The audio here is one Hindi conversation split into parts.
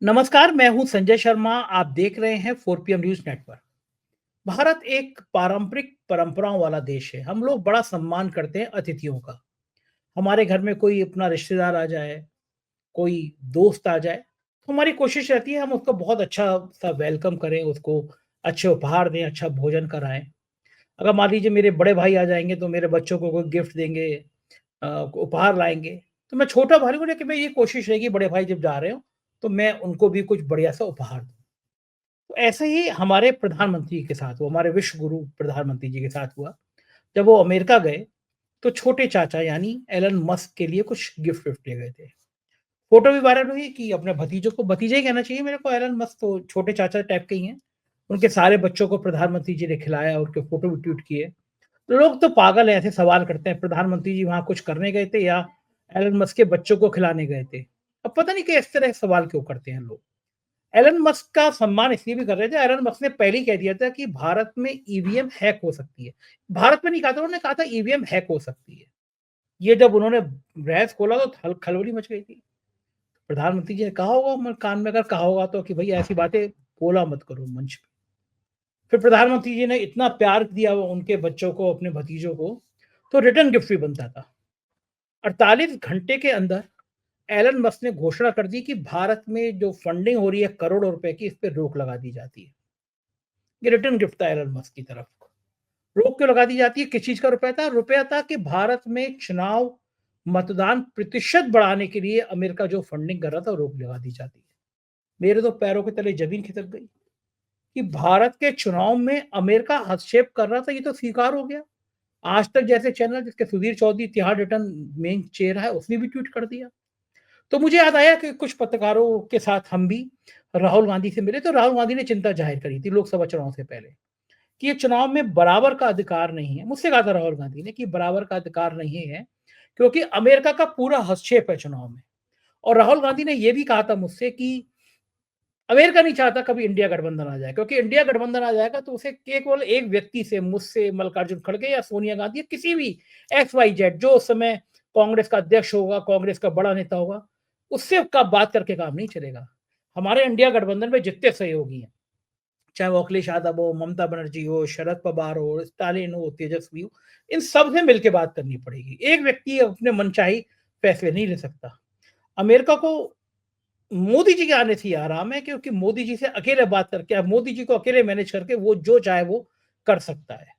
नमस्कार, मैं हूं संजय शर्मा। आप देख रहे हैं 4 PM न्यूज़ नेटवर्क। भारत एक पारंपरिक परंपराओं वाला देश है। हम लोग बड़ा सम्मान करते हैं अतिथियों का। हमारे घर में कोई अपना रिश्तेदार आ जाए, कोई दोस्त आ जाए, तो हमारी कोशिश रहती है हम उसको बहुत अच्छा-सा वेलकम करें, उसको अच्छे उपहार दें, अच्छा भोजन कराएँ। अगर मान लीजिए मेरे बड़े भाई आ जाएँगे तो मेरे बच्चों को कोई गिफ्ट देंगे, उपहार लाएँगे, तो मैं छोटा भाई हूँ लेकिन मैं ये कोशिश रहेगी बड़े भाई जब जा रहे हों, तो मैं उनको भी कुछ बढ़िया-सा उपहार दूँ। तो ऐसे ही हमारे प्रधानमंत्री के साथ हुआ, हमारे विश्व गुरु प्रधानमंत्री जी के साथ हुआ। जब वो अमेरिका गए, तो छोटे चाचा यानी एलन मस्क के लिए कुछ गिफ्ट-विफ्ट ले गए थे। फ़ोटो भी वायरल हुई कि अपने भतीजों को भतीजा ही कहना चाहिए मेरे को, एलन मस्क तो छोटे चाचा टाइप के ही हैं। उनके सारे बच्चों को प्रधानमंत्री जी ने खिलाया, उनके फ़ोटो भी ट्वीट किए। लोग तो पागल हैं, ऐसे सवाल करते हैं, प्रधानमंत्री जी वहाँ कुछ करने गए थे या एलन मस्क के बच्चों को खिलाने गए थे? अब पता नहीं कि इस तरह के सवाल क्यों करते हैं लोग। एलन मस्क का सम्मान इसलिए भी कर रहे थे, एलन मस्क ने पहले ही कह दिया था कि भारत में ईवीएम हैक हो सकती है। भारत में नहीं कहा था, उन्होंने कहा था ईवीएम हैक हो सकती है। ये जब उन्होंने बहस खोला तो खलबली मच गई थी। प्रधानमंत्री जी ने कहा होगा कान में, अगर कहा होगा तो, कि भई ऐसी बातें बोला मत करो मंच पे। फिर प्रधानमंत्री जी ने इतना प्यार दिया वो उनके बच्चों को, अपने भतीजों को, तो रिटर्न गिफ्ट भी बनता था। 48 घंटे के अंदर एलन मस्क ने घोषणा कर दी कि भारत में जो फंडिंग हो रही है करोड़ों रुपए की, इस पे रोक लगा दी जाती है। ये रिटर्न गिफ्ट था एलन मस्क की तरफ। रोक क्यों लगा दी जाती है? किस चीज़ का रुपया था? रुपया था कि भारत में चुनाव मतदान प्रतिशत बढ़ाने के लिए अमेरिका जो फंडिंग कर रहा था, रोक लगा दी जाती है। मेरे तो पैरों के तले ज़मीन खिसक गई कि भारत के चुनाव में अमेरिका हस्तक्षेप कर रहा था, ये तो स्वीकार हो गया। आज तक जैसे चैनल जिसके सुधीर चौधरी तिहाड़ रिटर्न मेन चेहरा है, उसने भी ट्वीट कर दिया। तो मुझे याद आया कि कुछ पत्रकारों के साथ हम भी राहुल गांधी से मिले, तो राहुल गांधी ने चिंता जाहिर करी थी लोकसभा चुनाव से पहले कि ये चुनाव में बराबर का अधिकार नहीं है। मुझसे कहा था राहुल गांधी ने कि बराबर का अधिकार नहीं है, क्योंकि अमेरिका का पूरा हस्तक्षेप है चुनाव में। और राहुल गांधी ने यह भी कहा था मुझसे कि अमेरिका नहीं चाहता कभी इंडिया गठबंधन आ जाए, क्योंकि इंडिया गठबंधन आ जाएगा तो उसे केवल एक व्यक्ति से, मुझसे, मल्लिकार्जुन खड़गे या सोनिया गांधी या किसी भी एक्स वाई जेड जो उस समय कांग्रेस का अध्यक्ष होगा, कांग्रेस का बड़ा नेता होगा, उससे का बात करके काम नहीं चलेगा। हमारे इंडिया गठबंधन में जितने सहयोगी हैं, चाहे वो अखिलेश यादव हो, ममता बनर्जी हो, शरद पवार हो, स्टालिन हो, तेजस्वी हो, इन सब से मिलकर बात करनी पड़ेगी। एक व्यक्ति अपने मनचाही फैसले नहीं ले सकता। अमेरिका को मोदी जी के आने से ही आराम है, क्योंकि मोदी जी से अकेले बात करके, अब मोदी जी को अकेले मैनेज करके वो जो चाहे वो कर सकता है,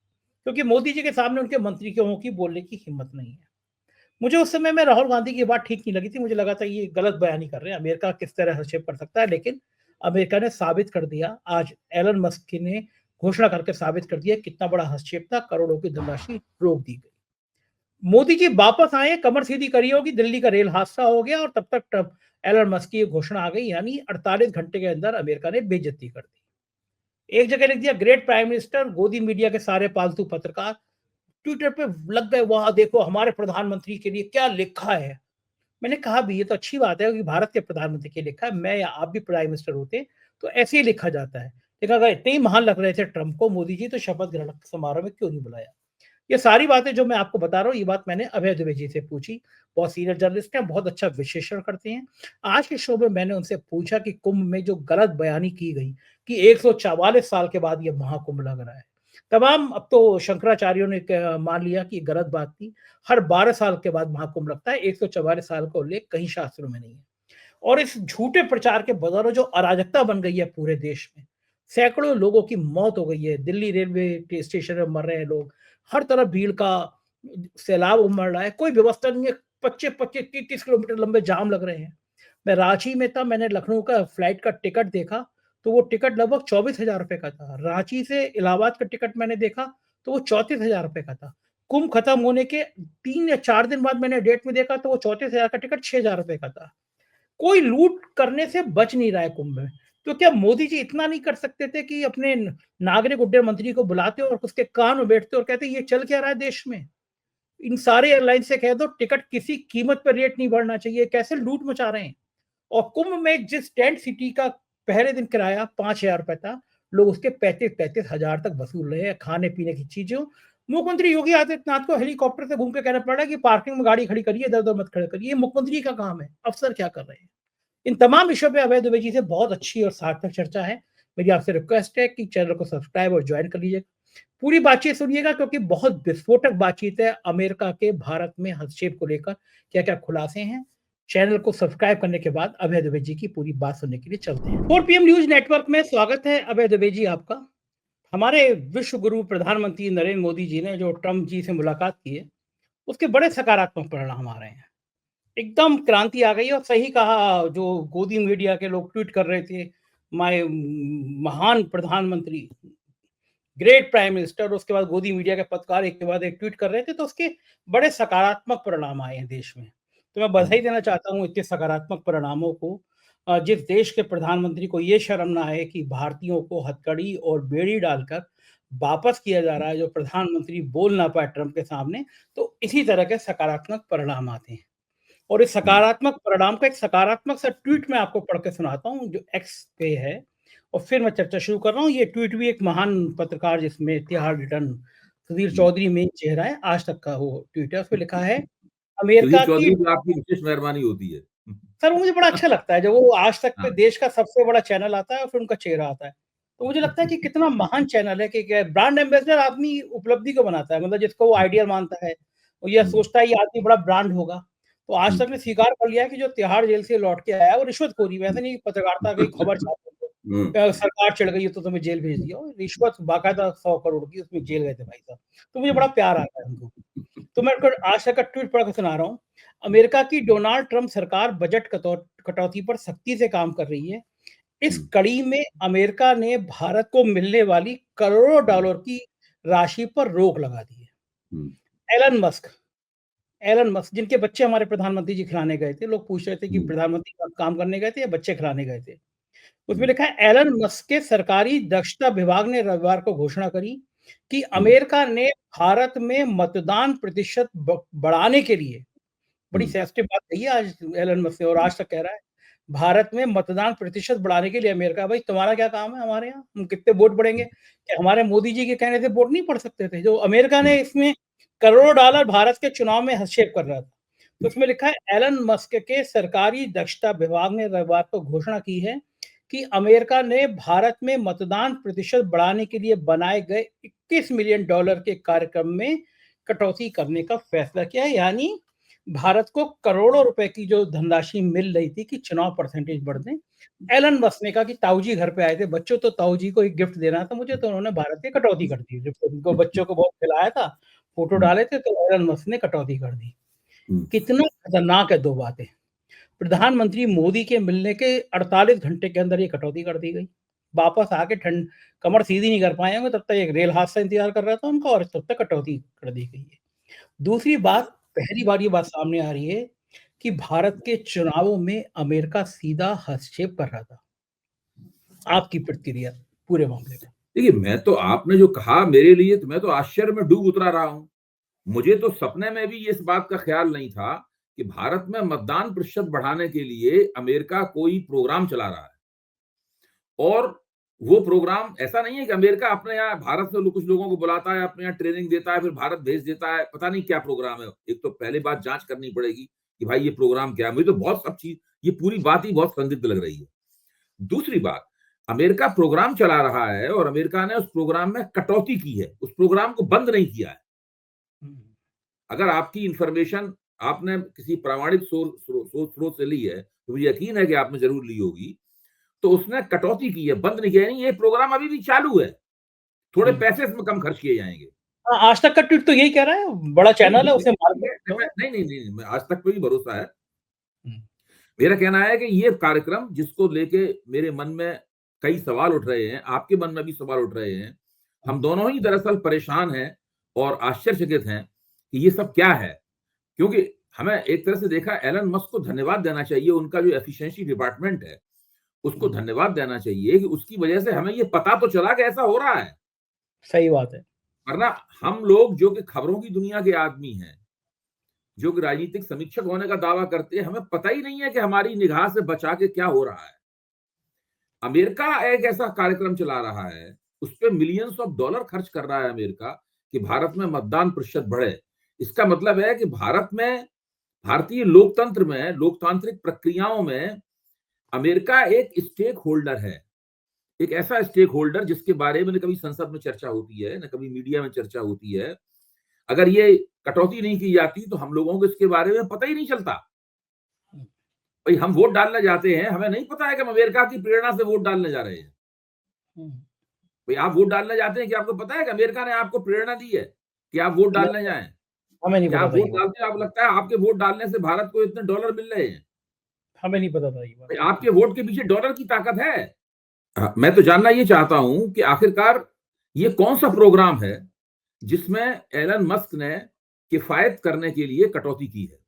क्योंकि मोदी जी के सामने उनके मंत्रियों की बोलने की हिम्मत नहीं है। मुझे उस समय में राहुल गांधी की बात ठीक नहीं लगी थी, मुझे लगा था ये गलत बयानी कर रहे हैं, अमेरिका किस तरह हस्तक्षेप कर सकता है, लेकिन अमेरिका ने साबित कर दिया। आज एलन मस्क ने घोषणा करके साबित कर दिया कितना बड़ा हस्तक्षेप था, करोड़ों की धनराशि रोक दी गई। मोदी जी वापस आए, कमर सीधी करी होगी, दिल्ली का रेल हादसा हो गया और तब तक एलन मस्क की घोषणा आ गई, यानी 48 घंटे के अंदर अमेरिका ने बेइज्जती कर दी। एक जगह लिख दिया ग्रेट प्राइम मिनिस्टर, गोदी मीडिया के सारे पालतू पत्रकार ट्विटर पे लग गए, वाह देखो हमारे प्रधानमंत्री के लिए क्या लिखा है। मैंने कहा भी ये तो अच्छी बात है कि भारत के प्रधानमंत्री के लिए लिखा है, मैं या आप भी प्राइम मिनिस्टर होते तो ऐसे ही लिखा जाता है। लेकिन अगर इतने ही महान लग रहे थे ट्रंप को मोदी जी, तो शपथ ग्रहण समारोह में क्यों नहीं बुलाया? ये सारी बातें जो मैं आपको बता रहा हूँ, ये बात मैंने अभय दुबे जी से पूछी। बहुत सीनियर जर्नलिस्ट हैं, बहुत अच्छा विश्लेषण करते हैं। आज के शो में मैंने उनसे पूछा कि कुंभ में जो गलत बयानी की गई कि 144 साल के बाद ये महाकुंभ लग रहा है। तमाम अब तो शंकराचार्यों ने मान लिया कि गलत बात थी। हर 12 साल के बाद महाकुंभ लगता है, 144 साल का उल्लेख कहीं शास्त्रों में नहीं है। और इस झूठे प्रचार के बदौलत जो अराजकता बन गई है पूरे देश में, सैकड़ों लोगों की मौत हो गई है, दिल्ली रेलवे स्टेशन में मर रहे हैं लोग, हर तरफ भीड़ का सैलाब उमड़ रहा है, कोई व्यवस्था नहीं है, 25-25 30-30 किलोमीटर लंबे जाम लग रहे हैं। मैं रांची में था, मैंने लखनऊ का फ्लाइट का टिकट देखा, तो वो टिकट लगभग 24,000 रुपए का था। रांची से इलाहाबाद का टिकट मैंने देखा, तो वो 34,000 रुपए का था। कुंभ खत्म होने के 3 या 4 दिन बाद मैंने डेट में देखा, तो वो 34,000 का टिकट 6,000 रुपए का था। कोई लूट करने से बच नहीं रहा है कुंभ में। तो क्या मोदी जी इतना नहीं कर सकते थे कि अपने नागरिक उड्डयन मंत्री को बुलाते और उसके कान में बैठते और कहते ये चल क्या रहा है देश में? इन सारे एयरलाइन से कह दो टिकट किसी कीमत पर रेट नहीं बढ़ना चाहिए, कैसे लूट मचा रहे हैं। और कुंभ में जिस टेंट सिटी का पहले दिन किराया 5,000 रुपए था, लोग उसके 35-35 हजार तक वसूल रहे हैं, खाने पीने की चीजों। मुख्यमंत्री योगी आदित्यनाथ को हेलीकॉप्टर से घूम के कहना पड़ रहा है कि पार्किंग में गाड़ी खड़ी करिए, इधर उधर मत खड़े करिए। ये मुख्यमंत्री का काम है, अफसर क्या कर रहे हैं? इन तमाम विषयों पे अभय दुबे जी से बहुत अच्छी और सार्थक चर्चा है। मेरी आपसे रिक्वेस्ट है कि चैनल को सब्सक्राइब और ज्वाइन कर लीजिएगा। पूरी बातचीत सुनिएगा क्योंकि बहुत विस्फोटक बातचीत है अमेरिका के भारत में हस्तक्षेप को लेकर क्या-क्या खुलासे हैं। चैनल को सब्सक्राइब करने के बाद अभय दुबे जी की पूरी बात सुनने के लिए चलते हैं। 4 पीएम न्यूज़ नेटवर्क में स्वागत है अभय दुबे जी आपका। हमारे विश्व गुरु प्रधानमंत्री नरेंद्र मोदी जी ने जो ट्रम्प जी से मुलाकात की है, उसके बड़े सकारात्मक परिणाम आ रहे हैं। एकदम क्रांति आ गई और सही कहा जो गोदी मीडिया के लोग ट्वीट कर रहे थे, माय महान प्रधानमंत्री, ग्रेट प्राइम मिनिस्टर, उसके बाद गोदी मीडिया के पत्रकार एक के बाद एक ट्वीट कर रहे थे, तो उसके बड़े सकारात्मक परिणाम आए हैं देश में। तो मैं बधाई देना चाहता हूँ इतने सकारात्मक परिणामों को। जिस देश के प्रधानमंत्री को ये शर्म ना आए कि भारतीयों को हथकड़ी और बेड़ी डालकर वापस किया जा रहा है, जो प्रधानमंत्री बोल ना पाए ट्रंप के सामने, तो इसी तरह के सकारात्मक परिणाम आते हैं। और इस सकारात्मक परिणाम का एक सकारात्मक सा ट्वीट मैं आपको पढ़ के सुनाता हूँ जो एक्स पे है और फिर मैं चर्चा शुरू कर रहा हूँ। ये ट्वीट भी एक महान पत्रकार जिसमें इतिहास रिटर्न सुधीर चौधरी मेन चेहरा है, आज तक का वो ट्वीट है। उसमें लिखा है सुधीर अमेरिका की। चौधरी पे आपकी विशेष मेहरबानी होती है। सर मुझे बड़ा अच्छा लगता है जब वो आज तक पे हाँ, देश का सबसे बड़ा चैनल आता है और फिर उनका चेहरा आता है। तो मुझे लगता है कि कितना महान चैनल है कि ब्रांड एम्बेसडर आदमी उपलब्धि को बनाता है, मतलब जिसको वो आइडियल मानता है, वो यह सोचता है ये आदमी बड़ा ब्रांड होगा। तो आज तक ने स्वीकार कर लिया है कि जो तिहाड़ जेल से लौट के आया है वो रिश्वतखोरी में, ऐसा नहीं पत्रकारिता की खबर छाप सरकार चढ़ गई है तो तुम्हें जेल भेज दिया, और रिश्वत बाकायदा 100 करोड़ की उसमें जेल गए थे भाई साहब। तो मुझे बड़ा प्यार आता है उनको। तो मैं आज तक का ट्वीट पढ़ के सुना रहा हूँ। अमेरिका की डोनाल्ड ट्रंप सरकार बजट कटौती पर सख्ती से काम कर रही है। इस कड़ी में अमेरिका ने भारत को मिलने वाली करोड़ों डॉलर की राशि पर रोक लगा दी है। एलन मस्क जिनके बच्चे हमारे प्रधानमंत्री जी खिलाने गए थे, लोग पूछ रहे थे कि प्रधानमंत्री काम करने गए थे या बच्चे खिलाने गए थे। उसमें लिखा है एलन मस्क के सरकारी दक्षता विभाग ने रविवार को घोषणा करी कि अमेरिका ने भारत में मतदान प्रतिशत बढ़ाने के लिए, बड़ी सेंसिटिव बात कही है आज एलन मस्क ने और आज तक कह रहा है, भारत में मतदान प्रतिशत बढ़ाने के लिए अमेरिका, भाई तुम्हारा क्या काम है हमारे यहाँ, हम कितने वोट बढ़ेंगे? क्या हमारे मोदी जी के कहने से वोट नहीं पड़ सकते थे? जो अमेरिका ने इसमें करोड़ों डॉलर भारत के चुनाव में हस्तक्षेप कर रहा था। तो उसमें लिखा है एलन मस्क के सरकारी दक्षता विभाग ने रविवार को घोषणा की है कि अमेरिका ने भारत में मतदान प्रतिशत बढ़ाने के लिए बनाए गए $21 मिलियन के कार्यक्रम में कटौती करने का फैसला किया है। यानी भारत को करोड़ों रुपए की जो धनराशि मिल रही थी कि चुनाव परसेंटेज बढ़ दें, एलन मस्क ने कहा कि ताऊ जी घर पे आए थे बच्चों, तो ताऊ जी को एक गिफ्ट देना था मुझे, तो उन्होंने भारत की कटौती कर दी। उनको बच्चों को बहुत खिलाया था, फोटो डाले थे, तो एलन मस्क ने कटौती कर दी। कितना खतरनाक है दो बातें। प्रधानमंत्री मोदी के मिलने के 48 घंटे के अंदर ये कटौती कर दी गई। वापस आके ठंड कमर सीधी नहीं कर पाए होंगे तब तक एक रेल हादसा इंतजार कर रहा था उनका, और तब तक कटौती कर दी गई है। दूसरी बात, पहली बार ये बात सामने आ रही है कि भारत के चुनावों में अमेरिका सीधा हस्तक्षेप कर रहा था। आपकी प्रतिक्रिया पूरे मामले में? देखिए, मैं तो आपने जो कहा मेरे लिए तो मैं तो आश्चर्य में डूब उतरा रहा हूँ। मुझे तो सपने में भी इस बात का ख्याल नहीं था कि भारत में मतदान प्रतिशत बढ़ाने के लिए अमेरिका कोई प्रोग्राम चला रहा है। और वो प्रोग्राम ऐसा नहीं है कि अमेरिका अपने यहाँ भारत से कुछ लोगों को बुलाता है, अपने यहाँ ट्रेनिंग देता है, फिर भारत भेज देता है, पता नहीं क्या प्रोग्राम है। एक तो पहले बात जांच करनी पड़ेगी कि भाई ये प्रोग्राम क्या है। मुझे तो बहुत सब चीज, ये पूरी बात ही बहुत संदिग्ध लग रही है। दूसरी बात, अमेरिका प्रोग्राम चला रहा है और अमेरिका ने उस प्रोग्राम में कटौती की है, उस प्रोग्राम को बंद नहीं किया है। अगर आपकी इंफॉर्मेशन आपने किसी प्रामाणिक स्रोत से ली है तो मुझे यकीन है कि आपने जरूर ली होगी। तो उसने कटौती की है, बंद नहीं किया। नहीं, ये प्रोग्राम अभी भी चालू है, थोड़े पैसे इसमें कम खर्च किए जाएंगे। आज तक का ट्वीट तो यही कह रहा है, बड़ा चैनल है उसे नहीं, आज तक पे भी भरोसा है। मेरा कहना है कि ये कार्यक्रम जिसको लेके मेरे मन में कई सवाल उठ रहे हैं, आपके मन में भी सवाल उठ रहे हैं, हम दोनों ही दरअसल परेशान हैं और आश्चर्यचकित हैं कि ये सब क्या है। क्योंकि हमें एक तरह से देखा, एलन मस्क को धन्यवाद देना चाहिए, उनका जो एफिशिएंसी डिपार्टमेंट है उसको धन्यवाद देना चाहिए कि उसकी वजह से हमें ये पता तो चला कि ऐसा हो रहा है। सही बात है। वरना हम लोग जो कि खबरों की दुनिया के आदमी हैं, जो कि राजनीतिक समीक्षक होने का दावा करते हैं, हमें पता ही नहीं है कि हमारी निगाह से बचा के क्या हो रहा है। अमेरिका एक ऐसा कार्यक्रम चला रहा है, उस पर मिलियंस ऑफ डॉलर खर्च कर रहा है अमेरिका कि भारत में मतदान प्रतिशत बढ़े। इसका मतलब है कि भारत में, भारतीय लोकतंत्र में, लोकतांत्रिक प्रक्रियाओं में अमेरिका एक स्टेक होल्डर है, एक ऐसा स्टेक होल्डर जिसके बारे में न कभी संसद में चर्चा होती है, न कभी मीडिया में चर्चा होती है। अगर ये कटौती नहीं की जाती तो हम लोगों को इसके बारे में पता ही नहीं चलता। भाई हम वोट डालने जाते हैं, हमें नहीं पता है कि हम अमेरिका की प्रेरणा से वोट डालने जा रहे हैं। भाई आप वोट डालने जाते हैं कि आपको पता है कि अमेरिका ने आपको प्रेरणा दी है कि आप वोट डालने जाएं? हमें नहीं क्या पता आप था वोट ये बात। डालते हैं, आपको लगता है आपके वोट डालने से भारत को इतने डॉलर मिल रहे हैं? हमें नहीं पता था ये बात। भाई आपके वोट के पीछे डॉलर की ताकत है। मैं तो जानना ये चाहता हूं कि आखिरकार ये कौन सा प्रोग्राम है जिसमें एलन मस्क ने किफायत करने के लिए कटौती की है।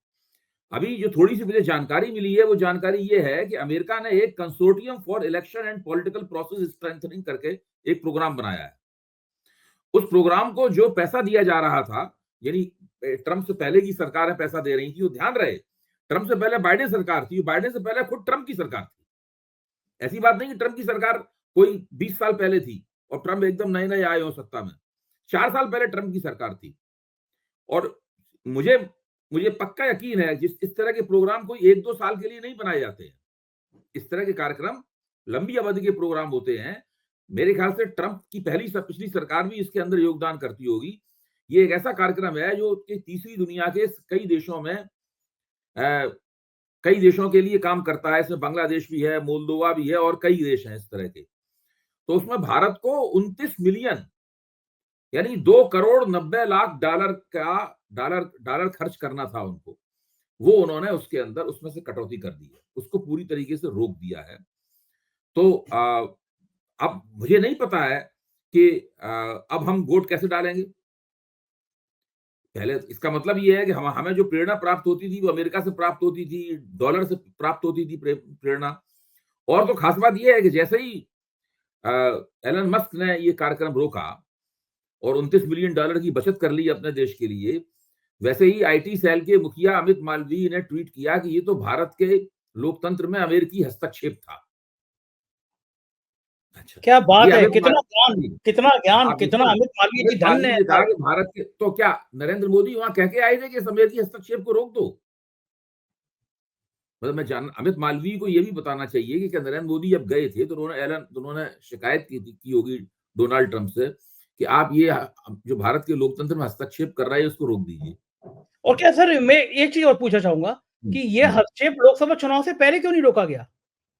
अभी जो थोड़ी सी मुझे जानकारी मिली है वो जानकारी ये है कि अमेरिका ने एक consortium for election and political process strengthening करके एक प्रोग्राम बनाया है। उस प्रोग्राम को जो पैसा दिया जा रहा था, यानी ट्रंप से पहले की सरकारें पैसा दे रही थी, वो ध्यान रहे ट्रंप से पहले बाइडेन सरकार थी, बाइडेन से पहले खुद ट्रंप की सरकार थी। ऐसी बात नहीं कि ट्रंप की सरकार कोई 20 साल पहले थी और ट्रंप एकदम नए नए आए हो सत्ता में। 4 साल पहले ट्रंप की सरकार थी। और मुझे मुझे पक्का यकीन है जिस इस तरह के प्रोग्राम कोई 1-2 साल के लिए नहीं बनाए जाते हैं। इस तरह के कार्यक्रम लंबी अवधि के प्रोग्राम होते हैं। मेरे ख्याल से ट्रंप की पिछली सरकार भी इसके अंदर योगदान करती होगी। ये एक ऐसा कार्यक्रम है जो कि तीसरी दुनिया के कई देशों में कई देशों के लिए काम करता है। इसमें बांग्लादेश भी है, मोल्दोवा भी है और कई देश हैं इस तरह के। तो उसमें भारत को 29 मिलियन यानी 2 करोड़ 90 लाख डॉलर खर्च करना था उनको। वो उन्होंने उसके अंदर उसमें से कटौती कर दी है, उसको पूरी तरीके से रोक दिया है। तो अब मुझे नहीं पता है कि अब हम वोट कैसे डालेंगे। पहले इसका मतलब ये है कि हमें जो प्रेरणा प्राप्त होती थी वो अमेरिका से प्राप्त होती थी, डॉलर से प्राप्त होती थी प्रेरणा। और तो खास बात ये है कि जैसे ही एलन मस्क ने ये कार्यक्रम रोका और 29 मिलियन डॉलर की बचत कर ली अपने देश के लिए, वैसे ही आईटी सेल के मुखिया अमित मालवीय ने ट्वीट किया कि ये तो भारत के लोकतंत्र में अमेरिकी हस्तक्षेप था। अच्छा, क्या ये बात है! अमित कितना ज्ञान, मालवीय कितना ज्ञान, आप कितना देखिए ना, अमित मालवीय जी अमित धन्य मालवीय है ने कहा साहब। कि भारत के तो क्या नरेंद्र मोदी वहां कह के आए थे कि इस अमेरिकी हस्तक्षेप को रोक दो। मतलब अमित मालवीय को यह भी बताना चाहिए कि क्या नरेंद्र मोदी जब गए थे तो उन्होंने शिकायत की होगी डोनाल्ड ट्रंप से कि आप ये जो भारत के लोकतंत्र में हस्तक्षेप कर रहा है उसको रोक दीजिए। और क्या सर, मैं एक चीज़ और पूछना चाहूँगा कि ये हम्म। हस्तक्षेप लोकसभा चुनाव से पहले क्यों नहीं रोका गया?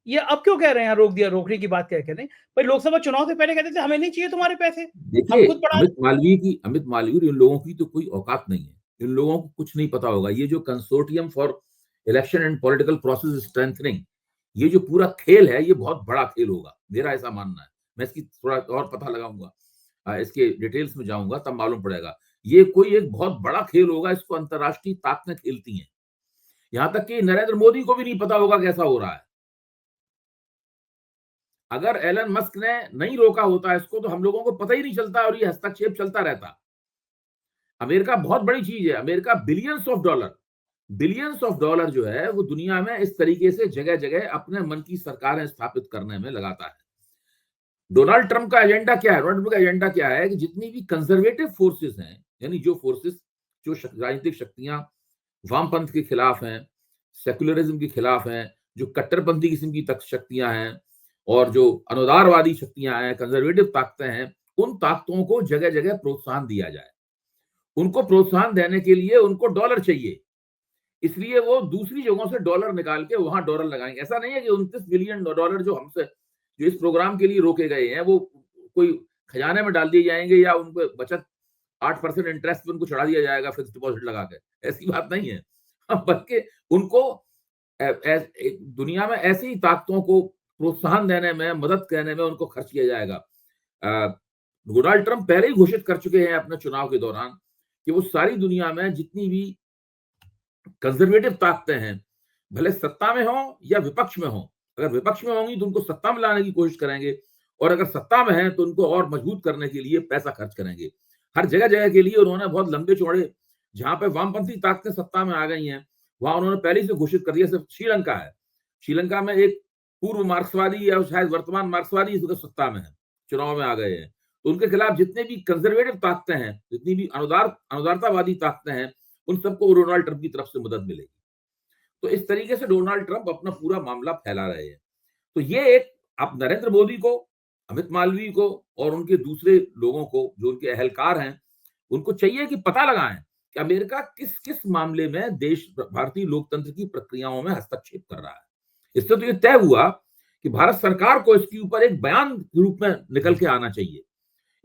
ये अब क्यों कह रहे हैं रोक दिया, रोकने की बात कह रहे हैं? भाई लोकसभा चुनाव से पहले कहते थे हमें नहीं चाहिए तुम्हारे पैसे, हम देखिए, खुद बढ़ा अमित मालवीय और इन लोगों की तो कोई औकात नहीं है। इन लोगों को कुछ नहीं पता होगा। ये जो consortium for election and political process strengthening, ये जो पूरा खेल है, ये बहुत बड़ा खेल होगा। मेरा ऐसा मानना है। मैं इसकी थोड़ा और पता लगाऊंगा, इसके डिटेल्स में जाऊंगा तब मालूम पड़ेगा। ये कोई एक बहुत बड़ा खेल होगा। इसको अंतर्राष्ट्रीय ताकतें खेलती हैं। यहां तक कि नरेंद्र मोदी को भी नहीं पता होगा कैसा हो रहा है। अगर एलन मस्क ने नहीं रोका होता इसको तो हम लोगों को पता ही नहीं चलता और ये हस्तक्षेप चलता रहता। अमेरिका बहुत बड़ी चीज है। अमेरिका बिलियंस ऑफ डॉलर जो है वो दुनिया में इस तरीके से जगह जगह अपने मन की सरकारें स्थापित करने में लगाता है। डोनाल्ड ट्रंप का एजेंडा क्या है? डोनाल्ड ट्रंप का एजेंडा क्या है कि जितनी भी कंजर्वेटिव फोर्सेस हैं, यानी जो फोर्सेस जो राजनीतिक शक्तियां वामपंथ के खिलाफ हैं, सेकुलरिज्म के खिलाफ हैं, जो कट्टरपंथी किस्म की शक्तियां हैं और जो अनुदारवादी शक्तियां हैं, कंजर्वेटिव ताकतें हैं, उन ताकतों को जगह जगह प्रोत्साहन दिया जाए। उनको प्रोत्साहन देने के लिए उनको डॉलर चाहिए, इसलिए वो दूसरी जगहों से डॉलर निकाल के वहां डॉलर लगाएंगे। ऐसा नहीं है कि 29 बिलियन डॉलर जो इस प्रोग्राम के लिए रोके गए हैं वो कोई खजाने में डाल दिए जाएंगे या उनको बचत 8% इंटरेस्ट पे उनको चढ़ा दिया जाएगा फिक्स डिपॉजिट लगा के। ऐसी बात नहीं है। बल्कि उनको दुनिया में ऐसी ताकतों को प्रोत्साहन देने में, मदद करने में उनको खर्च किया जाएगा। डोनाल्ड ट्रंप पहले ही घोषित कर चुके हैं अपने चुनाव के दौरान कि वो सारी दुनिया में जितनी भी कंजर्वेटिव ताकतें हैं, भले सत्ता में हो या विपक्ष में हो, अगर विपक्ष में होंगी तो उनको सत्ता में लाने की कोशिश करेंगे और अगर सत्ता में है तो उनको और मजबूत करने के लिए पैसा खर्च करेंगे। हर जगह जगह के लिए उन्होंने बहुत लंबे चौड़े, जहां पे वामपंथी ताकतें सत्ता में आ गई हैं वहां उन्होंने पहले से घोषित कर दिया। सिर्फ श्रीलंका है, श्रीलंका में एक पूर्व मार्क्सवादी या शायद वर्तमान मार्क्सवादी इस वक्त सत्ता में है, चुनाव में आ गए हैं। तो उनके खिलाफ जितने भी कंजर्वेटिव ताकतें हैं, जितनी भी अनुदारतावादी ताकतें हैं, उन सबको डोनाल्ड ट्रंप की तरफ से मदद मिलेगी। तो इस तरीके से डोनाल्ड ट्रंप अपना पूरा मामला फैला रहे हैं। तो ये एक आप नरेंद्र मोदी को, अमित मालवीय को और उनके दूसरे लोगों को जो उनके अहलकार हैं, उनको चाहिए कि पता लगाएं कि अमेरिका किस किस मामले में देश भारतीय लोकतंत्र की प्रक्रियाओं में हस्तक्षेप कर रहा है। इससे तो ये तय हुआ कि भारत सरकार को इसके ऊपर एक बयान के रूप में निकल के आना चाहिए,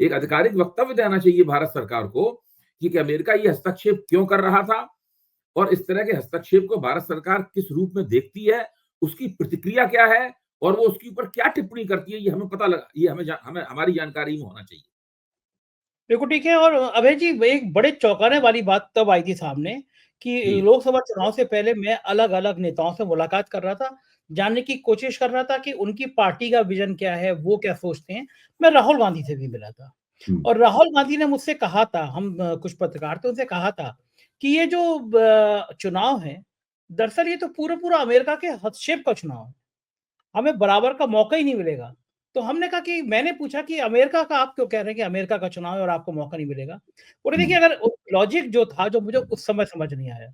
एक आधिकारिक वक्तव्य देना चाहिए भारत सरकार को कि अमेरिका ये हस्तक्षेप क्यों कर रहा था और इस तरह के हस्तक्षेप को भारत सरकार किस रूप में देखती है, उसकी प्रतिक्रिया क्या है और वो उसके ऊपर क्या टिप्पणी करती है, ये हमें पता लगा, ये हमें हमारी जानकारी में होना चाहिए। बिल्कुल ठीक है। और अभय जी, एक बड़े चौंकाने वाली बात तब आई थी सामने कि जी, लोकसभा चुनाव से पहले मैं अलग-अलग नेताओं से मुलाकात कर रहा था, जानने की कोशिश कर रहा था कि उनकी पार्टी का विज़न क्या है, वो क्या सोचते हैं। मैं राहुल गांधी से भी मिला था हुँ, और राहुल गांधी ने मुझसे कहा था, हम कुछ पत्रकार थे, उनसे कहा था कि ये जो चुनाव है, दरअसल ये तो पूरा-पूरा अमेरिका के हस्तक्षेप का चुनाव है। हमें बराबर का मौका ही नहीं मिलेगा। तो हमने कहा कि मैंने पूछा कि अमेरिका का आप क्यों कह रहे हैं कि अमेरिका का चुनाव है और आपको मौका नहीं मिलेगा? बोले हुँ। देखिए, अगर लॉजिक जो था, जो मुझे उस समय समझ नहीं आया।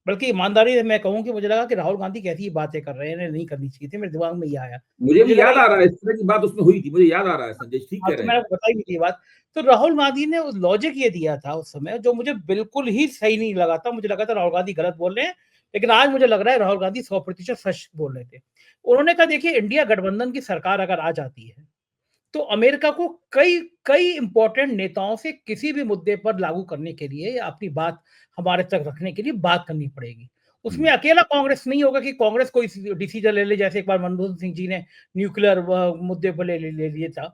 बल्कि ईमानदारी से मैं कहूँ कि मुझे लगा कि राहुल गांधी कैसी बातें कर रहे हैं, इन्हें नहीं करनी चाहिए थी, मेरे दिमाग में ये आया। मुझे मुझे भी लगा याद आ रहा है, इस तरह की बात उसमें हुई थी, मुझे याद आ रहा है संजय, ठीक हाँ, कह तो रहे मैंने हैं। आपको बताई भी थी ये बात। तो राहुल गांधी ने उस लॉजिक ये दिया था उस समय, जो मुझे बिल्कुल ही सही नहीं लगा था। मुझे लगा था राहुल गांधी गलत बोल रहे हैं, लेकिन आज मुझे लग रहा है राहुल गांधी 100% सच बोल रहे थे। उन्होंने कहा देखिए, इंडिया गठबंधन की सरकार अगर आ जाती है, तो अमेरिका को कई कई इंपॉर्टेंट नेताओं से किसी भी मुद्दे पर लागू करने के लिए या अपनी बात हमारे तक रखने के लिए बात करनी पड़ेगी। हुँ, उसमें अकेला कांग्रेस नहीं होगा कि कांग्रेस कोई डिसीजन ले ले, जैसे एक बार मनमोहन सिंह जी ने न्यूक्लियर मुद्दे पर ले लिए था।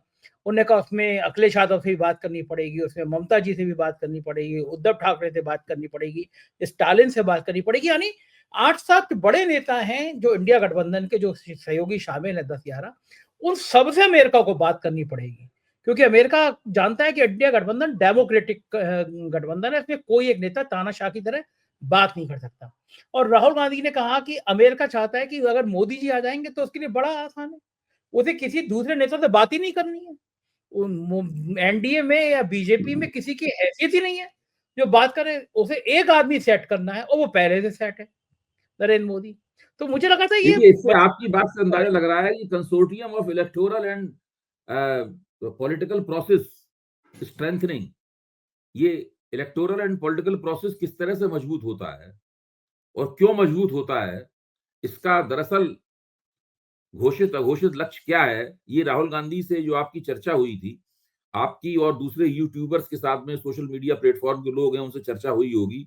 उन्होंने कहा उसमें अखिलेश यादव से भी बात करनी पड़ेगी, उसमें ममता जी से भी बात करनी पड़ेगी, उद्धव ठाकरे से बात करनी पड़ेगी, स्टालिन से बात करनी पड़ेगी। यानी 8-7 बड़े नेता हैं जो इंडिया गठबंधन के, जो सहयोगी शामिल हैं 10-11, उन सबसे अमेरिका को बात करनी पड़ेगी। क्योंकि अमेरिका जानता है कि इंडिया गठबंधन डेमोक्रेटिक गठबंधन है, इसमें कोई एक नेता तानाशाह की तरह बात नहीं कर सकता। और राहुल गांधी ने कहा कि अमेरिका चाहता है कि अगर मोदी जी आ जाएंगे तो उसके लिए बड़ा आसान है, उसे किसी दूसरे नेता से बात ही नहीं करनी है। एनडीए में या बीजेपी हुँ। में किसी की हैसियत ही नहीं है जो बात करे। उसे एक आदमी सेट करना है और वो पहले से सेट है, नरेंद्र मोदी। तो मुझे लगा था ये देखिए, इससे आपकी बात से अंदाज़ा लग रहा है कि consortium of electoral and political process strengthening, ये इलेक्टोरल एंड पॉलिटिकल प्रोसेस किस तरह से मजबूत होता है और क्यों मजबूत होता है, इसका दरअसल घोषित अघोषित लक्ष्य क्या है, ये राहुल गांधी से जो आपकी चर्चा हुई थी, आपकी और दूसरे यूट्यूबर्स के साथ में सोशल मीडिया प्लेटफ़ॉर्म के लोग हैं, उनसे चर्चा हुई होगी।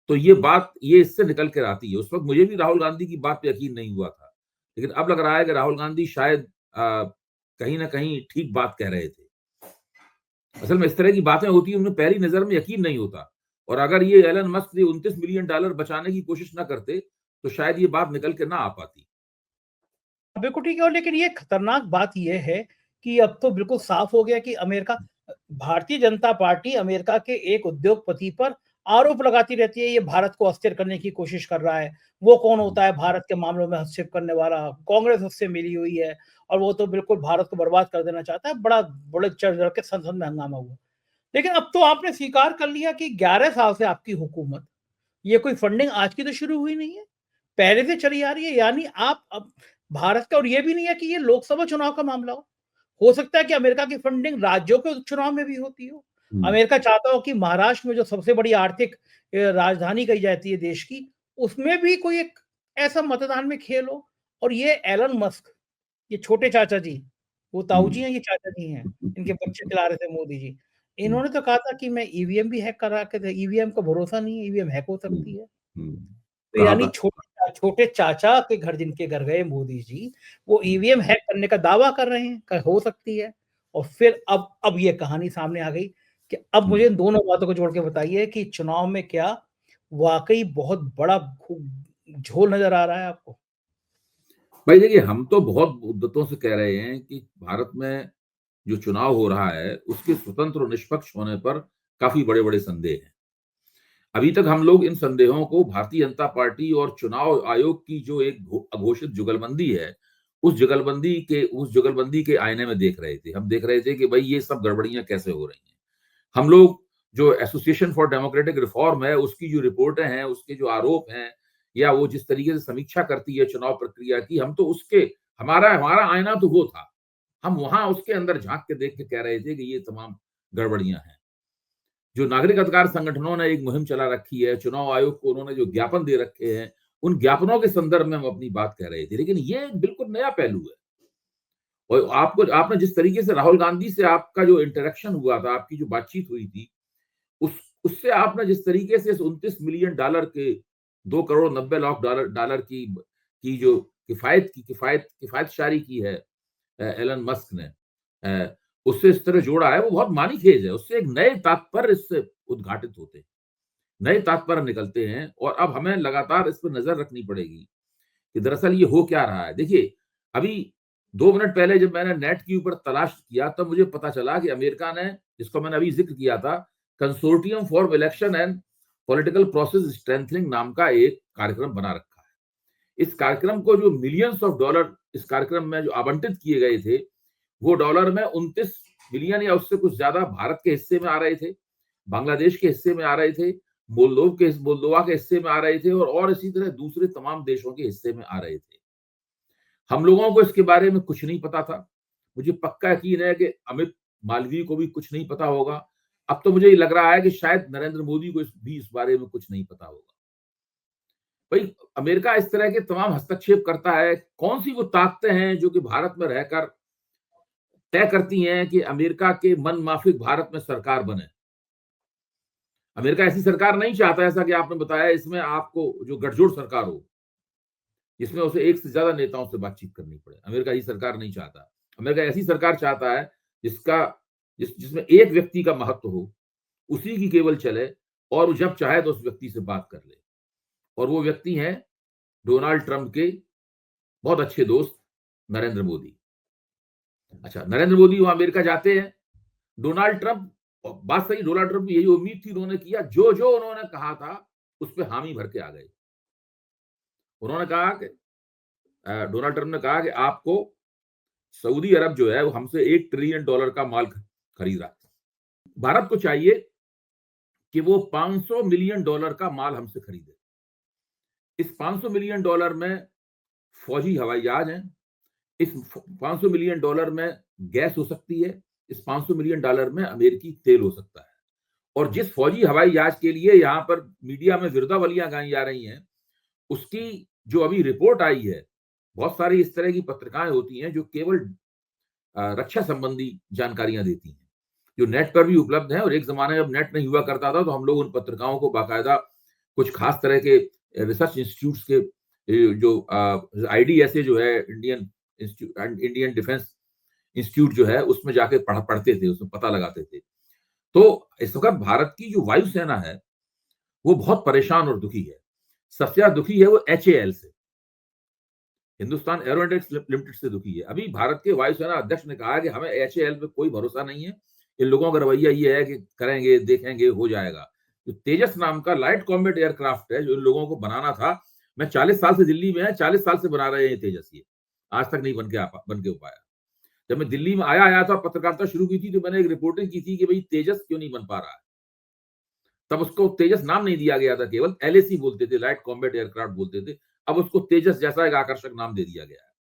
तो ये बात ये इससे निकल कर आती है। उस वक़्त मुझे भी राहुल गांधी की बात पे यकीन नहीं हुआ था। लेकिन अब लग रहा है कि राहुल गांधी शायद कहीं न कहीं ठीक बात कह रहे थे। असल में इस तरह की बातें होती हैं, उनमें पहली नज़र में यकीन नहीं होता और अगर ये एलन मस्क ये $29 मिलियन बचाने की कोशिश ना करते, तो शायद ये बात निकल के ना आ पाती। बिल्कुल ठीक है। और लेकिन ये खतरनाक बात ये है कि अब तो बिल्कुल साफ हो गया कि America, Bharatiya Janata party America के एक उद्योगपति पर आरोप लगाती रहती है, ये भारत को अस्थिर करने की कोशिश कर रहा है। वो कौन हुँ, होता है भारत के मामलों में हस्तक्षेप करने वाला? कांग्रेस उससे मिली हुई है और वो तो बिल्कुल भारत को बर्बाद कर देना चाहता है। बड़ा बड़े चढ़-बढ़ के संसद में हंगामा हुआ। लेकिन अब तो आपने स्वीकार कर लिया कि 11 साल से आपकी हुकूमत, ये कोई फंडिंग आज की तो शुरू हुई नहीं है, पहले से चली आ रही है। यानी आप अब भारत का, और ये भी नहीं है कि ये लोकसभा चुनाव का मामला हो सकता है कि अमेरिका की फंडिंग राज्यों के चुनाव में भी होती हो। हुँ, अमेरिका चाहता हो कि महाराष्ट्र में जो सबसे बड़ी आर्थिक राजधानी कही जाती है देश की, उसमें भी कोई एक ऐसा मतदान में खेल हो। और ये एलन मस्क, ये छोटे चाचा जी, वो ताऊ जी हुँ। हैं, ये चाचा जी हैं, इनके बच्चे खिला रहे थे मोदी जी। इन्होंने तो कहा था कि मैं ईवीएम भी हैक करा के दे, ईवीएम का भरोसा नहीं है, ईवीएम हैक हो हुँ, सकती है। हुँ। तो कहा यानी था। छोटे चाचा के घर जिनके घर गए मोदी जी, वो हुँ, ईवीएम हैक करने का दावा कर रहे हैं कि हो सकती है। और फिर अब ये कहानी सामने आ गई कि अब हुँ। मुझे इन दोनों बातों को जोड़ के बताइए कि चुनाव में क्या वाक़ई बहुत बड़ा झोल नज़र आ रहा है आपको? भाई देखिए, हम तो बहुत मुद्दतों से कह रहे हैं कि भारत में जो चुनाव हो रहा है, उसके स्वतंत्र और निष्पक्ष होने पर काफ़ी बड़े-बड़े संदेह हैं। अभी तक हम लोग इन संदेहों को भारतीय जनता पार्टी और चुनाव आयोग की जो एक अघोषित जुगलबंदी है, उस जुगलबंदी के आईने में देख रहे थे। हम देख रहे थे कि भई ये सब गड़बड़ियाँ कैसे हो रही हैं। हम लोग जो एसोसिएशन फॉर डेमोक्रेटिक रिफॉर्म है, उसकी जो रिपोर्टें हैं, उसके जो आरोप हैं या वो जिस तरीके से समीक्षा करती है चुनाव प्रक्रिया की, हम तो उसके हमारा हमारा आईना तो वो था, हम वहां उसके अंदर झांक के देख के कह रहे थे कि ये तमाम गड़बड़ियां हैं। जो नागरिक अधिकार संगठनों ने एक मुहिम चला रखी है, चुनाव आयोग को उन्होंने जो ज्ञापन दे रखे हैं, उन ज्ञापनों के संदर्भ में हम अपनी बात कह रहे थे, लेकिन ये एक बिल्कुल नया पहलू है। और आपने जिस तरीके से राहुल गांधी से आपका जो इंटरेक्शन हुआ था, आपकी जो बातचीत हुई थी, उससे आपने जिस तरीके से इस 29 मिलियन डॉलर के 2 करोड़ 90 लाख डॉलर डॉलर की जो किफायतशारी की है एलन मस्क ने, उससे इस तरह जोड़ा है, वो बहुत मानीखेज है। उससे एक नए तात्पर्य इससे उद्घाटित होते हैं, नए तात्पर्य निकलते हैं, और अब हमें लगातार इस पर नजर रखनी पड़ेगी कि दरअसल ये हो क्या रहा है। देखिए, अभी 2 मिनट पहले जब मैंने नेट के ऊपर तलाश किया, तब मुझे पता चला कि अमेरिका ने, जिसको मैंने अभी जिक्र किया था, consortium for election and political process strengthening नाम का एक कार्यक्रम बना रखा है। इस कार्यक्रम को जो मिलियंस ऑफ डॉलर इस कार्यक्रम में जो आवंटित किए गए थे, वो डॉलर में 29 मिलियन या उससे कुछ ज्यादा भारत के हिस्से में आ रहे थे, बांग्लादेश के हिस्से में आ रहे थे, मोल्दोवा के हिस्से में आ रहे थे, और इसी तरह दूसरे तमाम देशों के हिस्से में आ रहे थे। हम लोगों को इसके बारे में कुछ नहीं पता था। मुझे पक्का यकीन है कि अमित मालवीय को भी कुछ नहीं पता होगा। अब तो मुझे लग रहा है कि शायद नरेंद्र मोदी को भी इस बारे में कुछ नहीं पता होगा। भाई, अमेरिका इस तरह के तमाम हस्तक्षेप करता है। कौन सी वो ताकतें हैं जो कि भारत में रहकर तय करती हैं कि अमेरिका के मन माफिक भारत में सरकार बने? अमेरिका ऐसी सरकार नहीं चाहता, ऐसा कि आपने बताया, इसमें आपको जो गठजोड़ सरकार हो, जिसमें उसे एक से ज्यादा नेताओं से बातचीत करनी पड़े। अमेरिका ये सरकार नहीं चाहता। अमेरिका ऐसी सरकार चाहता है जिसमें एक व्यक्ति का महत्व हो, उसी की केवल चले, और वो जब चाहे तो उस व्यक्ति से बात कर ले। और वो व्यक्ति हैं डोनाल्ड ट्रंप के बहुत अच्छे दोस्त नरेंद्र मोदी। अच्छा, नरेंद्र मोदी वहां अमेरिका जाते हैं। डोनाल्ड ट्रंप, बात सही, डोनाल्ड ट्रंप की यही उम्मीद थी, उन्होंने किया जो जो उन्होंने कहा था उस पर हामी भर के आ गए। उन्होंने कहा कि डोनाल्ड ट्रंप ने कहा कि आपको सऊदी अरब जो है वो हमसे $1 ट्रिलियन का माल खरीद रहा है। भारत को चाहिए कि वो $500 मिलियन का माल हमसे खरीदे। इस $500 मिलियन में फौजी हवाई जहाज हैं, इस $500 मिलियन में गैस हो सकती है, इस $500 मिलियन में अमेरिकी तेल हो सकता है। और जिस फौजी हवाई जहाज के लिए यहाँ पर मीडिया में विरुद्धावलियां गाई जा रही हैं, उसकी जो अभी रिपोर्ट आई है, बहुत सारी इस तरह की पत्रिकाएं होती हैं जो केवल रक्षा संबंधी जानकारियां देती हैं, जो नेट पर भी उपलब्ध है। और एक जमाने जब नेट नहीं हुआ करता था तो हम लोग उन पत्रिकाओं को बाकायदा कुछ खास तरह के रिसर्च इंस्टीट्यूट्स के जो IDSA जो है, इंडियन डिफेंस इंस्टीट्यूट जो है, उसमें जाके पढ़ते थे, उसमें पता लगाते थे। तो इस वक्त भारत की जो वायुसेना है वो बहुत परेशान और दुखी है। सबसे ज्यादा दुखी है वो HAL से, हिंदुस्तान एरोनॉटिक्स लिमिटेड से दुखी है। अभी भारत के वायुसेना अध्यक्ष ने कहा कि हमें HAL पे कोई भरोसा नहीं है, इन लोगों का रवैया ये है कि करेंगे, देखेंगे, हो जाएगा। जो तेजस नाम का लाइट कॉम्बैट एयरक्राफ्ट है, जो इन लोगों को बनाना था, मैं 40 साल से दिल्ली में है, 40 साल से बना रहे हैं तेजस, ये आज तक नहीं बन के हो पाया। जब मैं दिल्ली में आया था, पत्रकारिता शुरू की थी, तो मैंने एक रिपोर्टिंग की थी कि भाई तेजस क्यों नहीं बन पा रहा है। तब उसको तेजस नाम नहीं दिया गया था, केवल LAC बोलते थे, लाइट कॉम्बैट एयरक्राफ्ट बोलते थे। अब उसको तेजस जैसा एक आकर्षक नाम दे दिया गया है।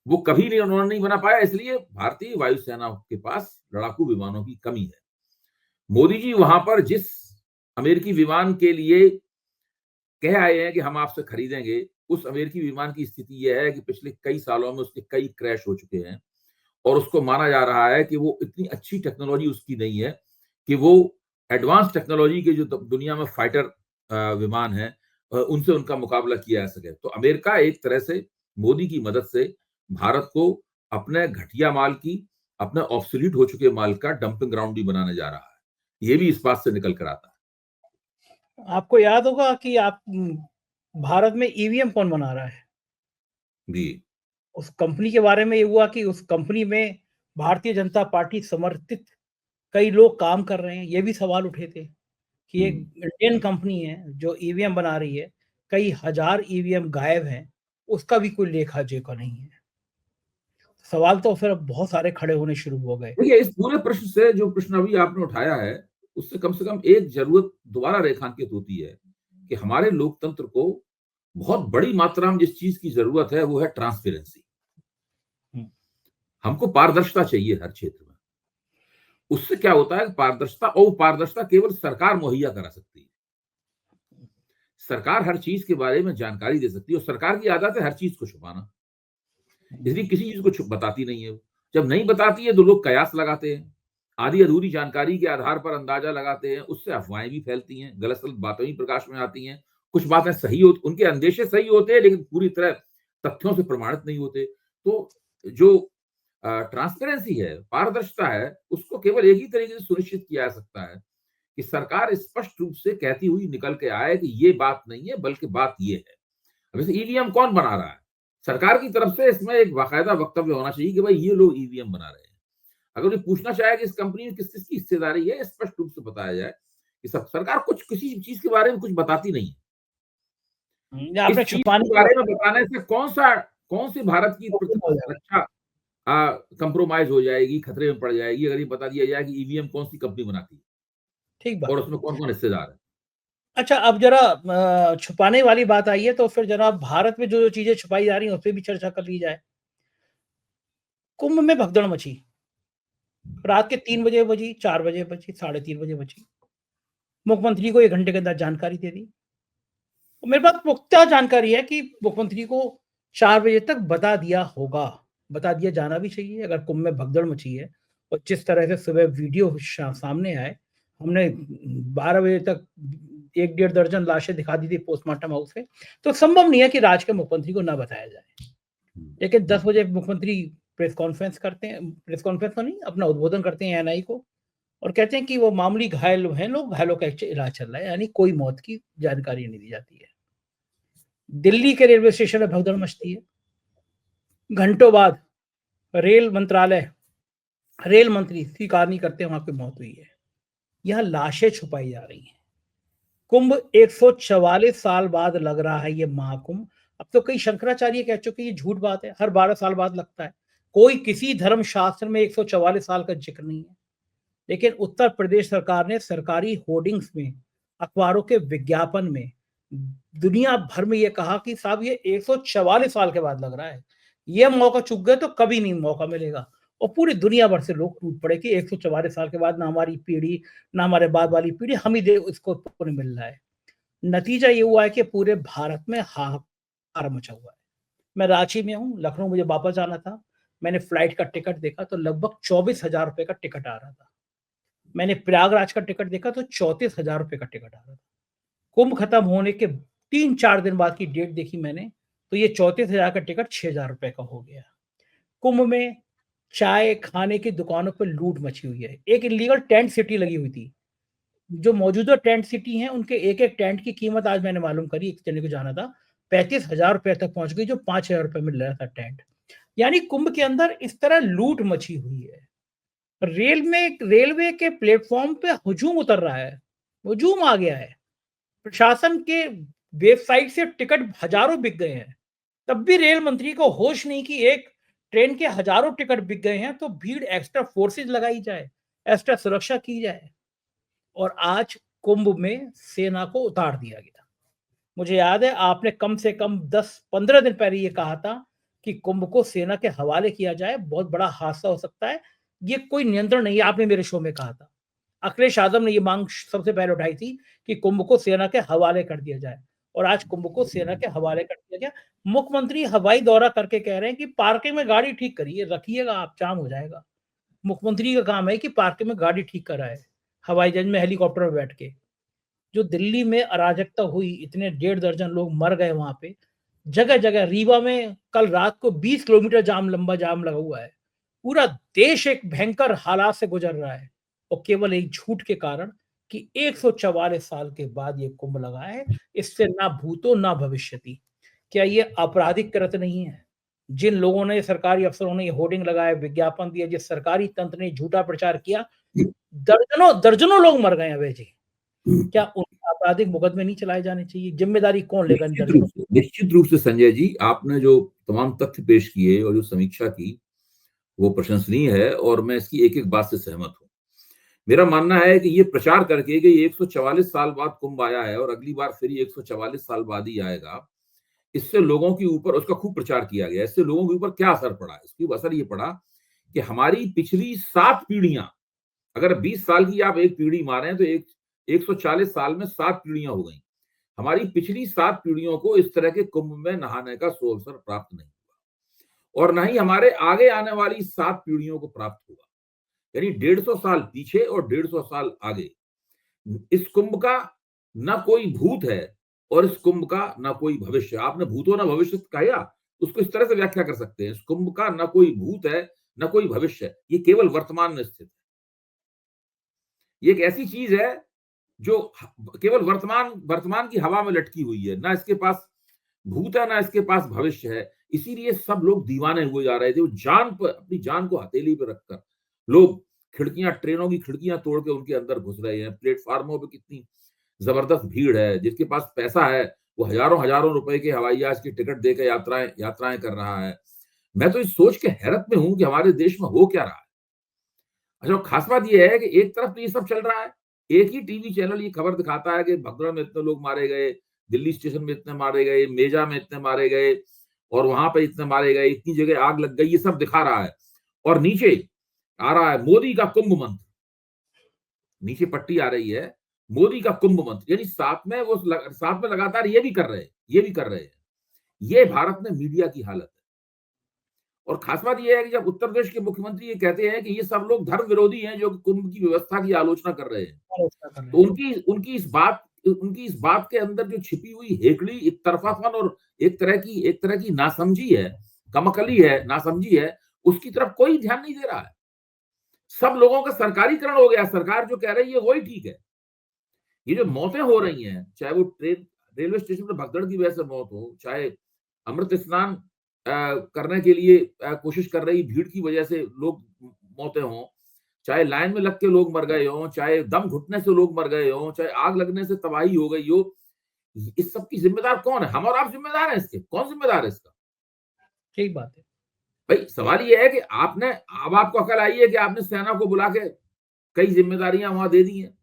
वो कभी नहीं, उन्होंने नहीं बना पाया, इसलिए भारतीय वायुसेना के पास लड़ाकू विमानों की कमी है। मोदी जी वहां पर जिस अमेरिकी विमान के लिए कह आए हैं कि हम आपसे खरीदेंगे, उस अमेरिकी विमान की स्थिति यह है कि पिछले कई सालों में उसके कई क्रैश हो चुके हैं, और उसको माना जा रहा है कि वो इतनी अच्छी टेक्नोलॉजी उसकी नहीं है कि वो एडवांस टेक्नोलॉजी के जो दुनिया में फाइटर विमान है, उनसे उनका मुकाबला किया जा सके। तो अमेरिका एक तरह से मोदी की मदद से भारत को अपने घटिया माल की, अपने ऑब्सोलीट हो चुके माल का डंपिंग ग्राउंड भी बनाने जा रहा है। ये भी इस बात से निकल कर आता है। आपको याद होगा कि भारत में EVM कौन बना रहा है? जी। उस कंपनी के बारे में ये हुआ कि उस कंपनी में भारतीय जनता पार्टी समर्थित कई लोग काम कर रहे हैं। ये भी सवाल उठे थे कि एक इंडियन कंपनी है जो EVM बना रही है, कई हजार EVM गायब हैं, उसका भी कोई लेखा जोखा नहीं है। सवाल तो फिर अब बहुत सारे खड़े होने शुरू हो गए। देखिए, इस पूरे प्रश्न से, जो प्रश्न अभी आपने उठाया है, उससे कम से कम एक जरूरत दोबारा रेखांकित होती है कि हमारे लोकतंत्र को बहुत बड़ी मात्रा में जिस चीज की जरूरत है वो है ट्रांसपेरेंसी। हमको पारदर्शिता चाहिए हर क्षेत्र में। उससे क्या होता है, पारदर्शिता और पारदर्शिता केवल सरकार मुहैया करा सकती है। सरकार हर चीज के बारे में जानकारी दे सकती है और सरकार की आदत है हर चीज को छुपाना, इसलिए किसी चीज को बताती नहीं है वो। जब नहीं बताती है तो लोग कयास लगाते हैं, आधी अधूरी जानकारी के आधार पर अंदाजा लगाते हैं, उससे अफवाहें भी फैलती हैं, गलत सलत बातें भी प्रकाश में आती हैं। कुछ बातें सही होती, उनके अंदेशे सही होते हैं लेकिन पूरी तरह तथ्यों से प्रमाणित नहीं होते। तो जो ट्रांसपेरेंसी है, पारदर्शिता है, उसको केवल एक ही तरीके से सुनिश्चित किया जा सकता है कि सरकार स्पष्ट रूप से कहती हुई निकल के आए कि ये बात नहीं है बल्कि बात ये है। अब जैसे ईवीएम कौन बना रहा है, सरकार की तरफ से इसमें एक बाकायदा वक्तव्य होना चाहिए कि भाई ये लोग ईवीएम बना रहे हैं। अगर ये पूछना चाहे कि इस कंपनी में किस किसकी हिस्सेदारी है, स्पष्ट रूप से बताया जाए कि सब सरकार कुछ किसी चीज के बारे में कुछ बताती नहीं है। इस आपने चीज के छुपाने की बारे बात में बताने से कौन सी भारत की हो जाएगा। रक्षा कंप्रोमाइज हो जाएगी, खतरे में पड़ जाएगी अगर ये बता दिया जाए कि ईवीएम कौन सी कंपनी बनाती है ठीक और बात है। उसमें कौन कौन हिस्सेदार है। अच्छा, अब जरा छुपाने वाली बात आई है तो फिर जरा भारत में जो चीजें छुपाई जा रही हैं उस पर भी चर्चा कर ली जाए। कुंभ में भगदड़ मची, रात के 3 बजे बजी, 4 बजे बची, 3:30 बजे बची। मुख्यमंत्री को 1 घंटे के अंदर जानकारी दे दी। तो मेरे पास पुख्ता जानकारी है कि मुख्यमंत्री को 4 बजे तक बता दिया होगा, बता दिया जाना भी चाहिए। अगर कुंभ में भगदड़ मची है और जिस तरह से सुबह वीडियो सामने आए, हमने 12 बजे तक 1 डेढ़ दर्जन लाशें दिखा दी थी पोस्टमार्टम हाउस से, तो संभव नहीं है कि राज्य के मुख्यमंत्री को ना बताया जाए। लेकिन 10 बजे मुख्यमंत्री प्रेस कॉन्फ्रेंस करते हैं, प्रेस कॉन्फ्रेंस तो नहीं, अपना उद्बोधन करते हैं एनआई को और कहते हैं कि वो मामूली घायल हैं लोग, घायलों का इलाज चल रहा है, यानी कोई मौत की जानकारी नहीं दी जाती है। दिल्ली के रेलवे स्टेशन में भगदड़ मचती है। घंटों बाद रेल मंत्रालय, रेल मंत्री स्वीकार नहीं करते वहां पे मौत हुई है। यह लाशें छुपाई जा रही हैं। कुंभ 144 साल बाद लग रहा है ये महाकुंभ। अब तो कई शंकराचार्य कह चुके ये झूठ बात है, हर 12 साल बाद लगता है। कोई किसी धर्म शास्त्र में 144 साल का जिक्र नहीं है। लेकिन उत्तर प्रदेश सरकार ने सरकारी होर्डिंग्स में, अखबारों के विज्ञापन में, दुनिया भर में ये कहा कि साहब ये 144 साल के बाद लग रहा है, ये मौका चूक गए तो कभी नहीं मौका मिलेगा। और पूरी दुनिया भर से लोग टूट पड़े कि 144 साल के बाद ना हमारी पीढ़ी, ना हमारे बाद वाली पीढ़ी, हम ही इसको पुण्य मिल रहा है। नतीजा ये हुआ है कि पूरे भारत में हाहाकार मचा हुआ है। मैं रांची में हूँ, लखनऊ मुझे वापस जाना था। मैंने फ्लाइट का टिकट देखा तो लगभग 24,000 रुपए का टिकट आ रहा था। मैंने प्रयागराज का टिकट देखा तो 34,000 रुपए का टिकट आ रहा था। कुंभ खत्म होने के 3-4 दिन बाद की डेट देखी मैंने, तो ये 34,000 का टिकट 6,000 रुपए का हो गया। कुंभ में चाय खाने की दुकानों पर लूट मची हुई है। एक इलीगल टेंट सिटी लगी हुई थी। जो मौजूदा टेंट सिटी हैं, उनके एक-एक टेंट की कीमत आज मैंने मालूम करी, एक जने को जाना था, 35,000 रुपए तक पहुंच गई, जो 5,000 रुपए में मिल रहा था टेंट। यानी कुंभ के अंदर इस तरह लूट मची हुई है। रेलवे के प्लेटफॉर्म पे हुजूम उतर रहा है, हुजूम आ गया है। प्रशासन के वेबसाइट से टिकट हजारों बिक गए हैं, तब भी रेल मंत्री को होश नहीं कि एक ट्रेन के हजारों टिकट बिक गए हैं तो भीड़, एक्स्ट्रा फोर्सेज लगाई जाए, एक्स्ट्रा सुरक्षा की जाए। और आज कुंभ में सेना को उतार दिया गया। मुझे याद है आपने कम से कम 10-15 दिन पहले ये कहा था कि कुंभ को सेना के हवाले किया जाए, बहुत बड़ा हादसा हो सकता है, ये कोई नियंत्रण नहीं है, आपने मेरे शो में कहा था। अखिलेश यादव ने ये मांग सबसे पहले उठाई थी कि कुंभ को सेना के हवाले कर दिया जाए, और आज कुंभ को सेना के हवाले कर दिया गया। मुख्यमंत्री हवाई दौरा करके कह रहे हैं कि पार्किंग में गाड़ी ठीक करिए, रखिएगा आप, जाम हो जाएगा। मुख्यमंत्री का काम है कि पार्किंग में गाड़ी ठीक कराए, हवाई जहाज में हेलीकॉप्टर में बैठ के। जो दिल्ली में अराजकता हुई, इतने 1.5 दर्जन लोग मर गए वहां पे, जगह जगह। रीवा में कल रात को 20 किलोमीटर लंबा जाम लगा हुआ है। पूरा देश एक भयंकर हालात से गुजर रहा है, और केवल एक झूठ के कारण कि 144 साल के बाद ये कुंभ लगा है, इससे ना भूतो ना भविष्यति। क्या ये आपराधिक कृत्य नहीं है? जिन लोगों ने, सरकारी अफसरों ने ये होर्डिंग लगाए, विज्ञापन दिया, जिस सरकारी तंत्र ने झूठा प्रचार किया, दर्जनों दर्जनों लोग मर गए अभय जी। क्या उन आपराधिक मुकदमे नहीं चलाए जाने चाहिए? जिम्मेदारी कौन लेगा इन दर्जनों? निश्चित रूप से संजय जी, आपने जो तमाम तथ्य पेश किए और जो समीक्षा की वो प्रशंसनीय है और मैं इसकी एक एक बात से सहमत हूँ। मेरा मानना है कि ये प्रचार करके कि ये 144 साल बाद कुंभ आया है और अगली बार फिर 144 साल बाद ही आएगा, इससे लोगों के ऊपर उसका खूब प्रचार किया गया। इससे लोगों के ऊपर क्या असर पड़ा? इसके असर ये पड़ा कि हमारी पिछली 7 पीढ़ियां, अगर 20 साल की आप एक पीढ़ी मारें तो 140 साल में 7 पीढ़ियां हो गई। हमारी पिछली 7 पीढ़ियों को इस तरह के कुंभ में नहाने का सुअवसर प्राप्त नहीं हुआ, और न ही हमारे आगे आने वाली 7 पीढ़ियों को प्राप्त हुआ। यानी 150 साल पीछे और 150 साल आगे। इस कुंभ का ना कोई भूत है और इस कुंभ का ना कोई भविष्य। आपने भूतो ना भविष्य कहा, उसको इस तरह से व्याख्या कर सकते हैं, इस कुंभ का ना कोई भूत है ना कोई भविष्य है, ये केवल वर्तमान में स्थित है। ये एक ऐसी चीज है जो केवल वर्तमान वर्तमान की हवा में लटकी हुई है, ना इसके पास भूत है ना इसके पास भविष्य है। इसीलिए सब लोग दीवाने हुए जा रहे थे। वो जान पर, अपनी जान को हथेली पे रखकर लोग खिड़कियां, ट्रेनों की खिड़कियां तोड़ के उनके अंदर घुस रहे हैं। प्लेटफार्मों पे कितनी जबरदस्त भीड़ है। जिसके पास पैसा है वो हजारों हजारों रुपए के हवाई जहाज की टिकट देकर यात्राएं यात्राएं कर रहा है। मैं तो इस सोच के हैरत में हूं कि हमारे देश में हो क्या रहा है। अच्छा, खास बात यह है कि एक तरफ तो ये सब चल रहा है, एक ही टीवी चैनल ये खबर दिखाता है कि भगदड़ में इतने लोग मारे गए, दिल्ली स्टेशन में इतने मारे गए, मेजा में इतने मारे गए, और वहां पे इतने मारे गए, इतनी जगह आग लग गई, ये सब दिखा रहा है। और नीचे आ रहा है मोदी का कुंभ मंत्र, नीचे पट्टी आ रही है मोदी का कुंभ मंत्र, यानी साथ में लगातार ये भी कर रहे हैं, ये भी कर रहे हैं। ये भारत में मीडिया की हालत है। और खास बात यह है कि जब उत्तर प्रदेश के मुख्यमंत्री ये कहते हैं कि ये सब लोग धर्म विरोधी हैं जो कुंभ की व्यवस्था की आलोचना कर रहे हैं, आलोचना कर रहे तो हैं। उनकी इस बात के अंदर जो छिपी हुई हेकड़ी, एक तरफापन और एक तरह की नासमझी है, कमकली है, नासमझी है, उसकी तरफ कोई ध्यान नहीं दे रहा है। सब लोगों का सरकारीकरण हो गया, सरकार जो कह रही है वही ठीक है। ये जो मौतें हो रही हैं, चाहे वो रेलवे स्टेशन पर भगदड़ की वजह से मौत हो, चाहे अमृत स्नान करने के लिए कोशिश कर रही भीड़ की वजह से लोग मौतें हों, चाहे लाइन में लग के लोग मर गए हों, चाहे दम घुटने से लोग मर गए हों, चाहे आग लगने से तबाही हो गई हो, इस सब की जिम्मेदार कौन है? हम और आप जिम्मेदार हैं इसके। कौन जिम्मेदार है इसका? ठीक बात है। भाई सवाल ये है कि अब आपको अकल आई है कि आपने सेना को बुला के कई जिम्मेदारियां वहां दे दी हैं।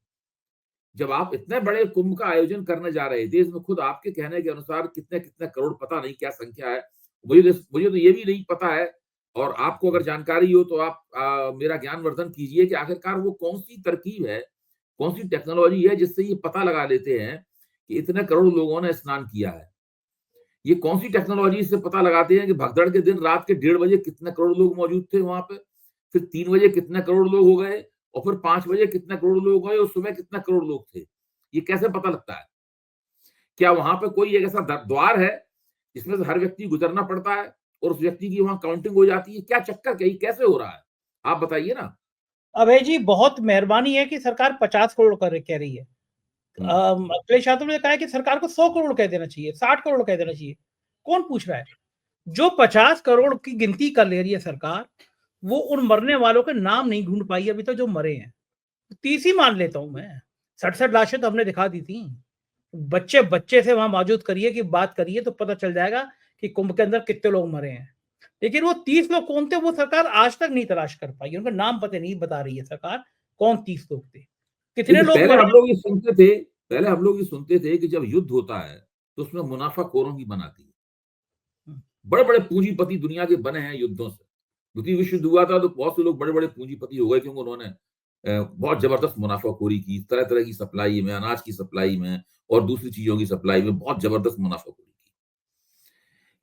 जब आप इतने बड़े कुंभ का आयोजन करने जा रहे थे, इसमें खुद आपके कहने के अनुसार कितने कितने करोड़, पता नहीं क्या संख्या है, मुझे तो ये भी नहीं पता है। और आपको अगर जानकारी हो तो आप मेरा ज्ञानवर्धन कीजिए कि आखिरकार वो कौन सी तरकीब है, कौन सी टेक्नोलॉजी है जिससे ये पता लगा लेते हैं कि इतने करोड़ लोगों ने स्नान किया है। ये कौन सी टेक्नोलॉजी से पता लगाते हैं कि भगदड़ के दिन रात के 1:30 बजे कितने करोड़ लोग मौजूद थे वहां पे, फिर 3 बजे कितने करोड़ लोग हो गए, और फिर 5 बजे कितने करोड़ लोग हो गए, और सुबह कितने करोड़ लोग थे। ये कैसे पता लगता है? क्या वहां पे कोई एक ऐसा द्वार है जिसमें से हर व्यक्ति गुजरना पड़ता है और उस व्यक्ति की वहां काउंटिंग हो जाती है? क्या चक्कर, क्या कैसे हो रहा है? आप बताइए ना। अभय जी, बहुत मेहरबानी है कि सरकार 50 करोड़ कह रही है। अखिलेश यादव ने कहा है कि सरकार को 100 करोड़ कह देना चाहिए, 60 करोड़ कह देना चाहिए। कौन पूछ रहा है? जो 50 करोड़ की गिनती कर ले रही है सरकार, वो उन मरने वालों के नाम नहीं ढूंढ पाई अभी तक जो मरे हैं। 30 ही मान लेता हूं मैं। 67 लाशें तो हमने दिखा दी थी। बच्चे बच्चे से वहां मौजूद करिए कि बात करिए तो पता चल जाएगा कि कुंभ के अंदर कितने लोग मरे हैं। लेकिन वो 30 लोग कौन थे वो सरकार आज तक नहीं तलाश कर पाई। उनका नाम पता नहीं बता रही है सरकार कौन 30 लोग थे, कितने देखिए, लोग मरे। पहले हम लोग ये सुनते थे कि जब युद्ध होता है तो उसमें मुनाफाखोरों की बनाती है। बड़े बड़े पूंजीपति दुनिया के बने हैं युद्धों से। द्वितीय विश्व युद्ध हुआ था तो बहुत से लोग बड़े बड़े पूंजीपति हो गए क्योंकि उन्होंने बहुत जबरदस्त मुनाफाखोरी की, तरह तरह की सप्लाई में, अनाज की सप्लाई में और दूसरी चीजों की सप्लाई में बहुत जबरदस्त मुनाफाखोरी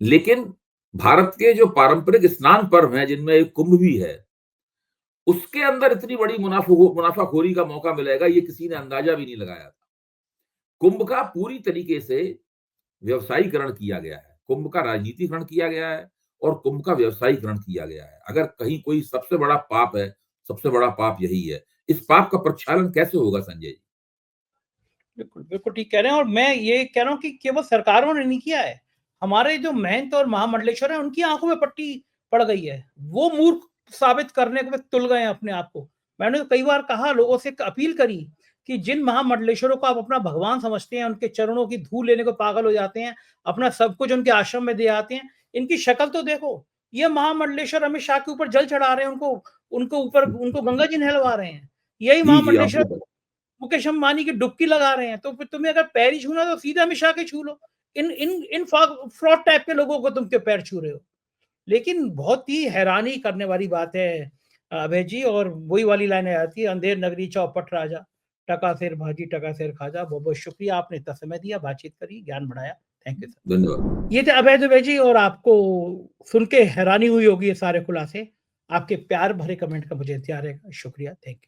की। लेकिन भारत के जो पारंपरिक स्नान पर्व हैं जिनमें एक कुंभ भी है, उसके अंदर इतनी बड़ी मुनाफाखोरी का मौका मिलेगा ये किसी ने अंदाजा भी नहीं लगाया था। कुंभ का पूरी तरीके से व्यवसायीकरण किया गया है, कुंभ का राजनीतिकरण किया गया है और कुंभ का व्यवसायीकरण किया गया है। अगर कहीं कोई सबसे बड़ा पाप है, सबसे बड़ा पाप यही है। इस पाप का प्रक्षालन कैसे होगा संजय जी? बिल्कुल, बिल्कुल ठीक कह रहे हैं। और मैं ये कह रहा हूँ कि केवल सरकारों ने नहीं किया है। हमारे जो महंत और महामंडलेश्वर हैं, उनकी आँखों में पट्टी पड़ गई है। वो मूर्ख साबित करने में तुल गए हैं अपने आप को। मैंने तो कई बार कहा, लोगों से अपील करी कि जिन महामंडलेश्वरों को आप अपना भगवान समझते हैं, उनके चरणों की धूल लेने को पागल हो जाते हैं, अपना सब कुछ उनके आश्रम में दे आते हैं, इनकी शक्ल तो देखो। ये महामंडलेश्वर अमित शाह के ऊपर जल चढ़ा रहे हैं, उनको गंगा जी नहलवा रहे हैं। यही जी, जी, आप महामंडलेश्वर बताइए। मुकेश अंबानी की डुबकी लगा रहे हैं, तो फिर तुम्हें अगर पैर ही छूना है तो सीधे अमित शाह के छू लो। इन इन इन फ्रॉड टाइप के लोगों को तुम के पैर छू रहे हो। लेकिन बहुत ही हैरानी करने वाली बात है अभय जी, और वही वाली लाइन आती है, अंधेर नगरी चौपट राजा, टका सिर भाजी टका सिर खाजा। बहुत-बहुत शुक्रिया, आपने इतना समय दिया, बातचीत करी, ज्ञान बढ़ाया। Thank you sir. धन्यवाद। ये थे अभय दुबे जी, और आपको सुन के हैरानी हुई होगी ये सारे खुलासे। आपके प्यार भरे कमेंट का मुझे इंतज़ार रहेगा। शुक्रिया, थैंक यू।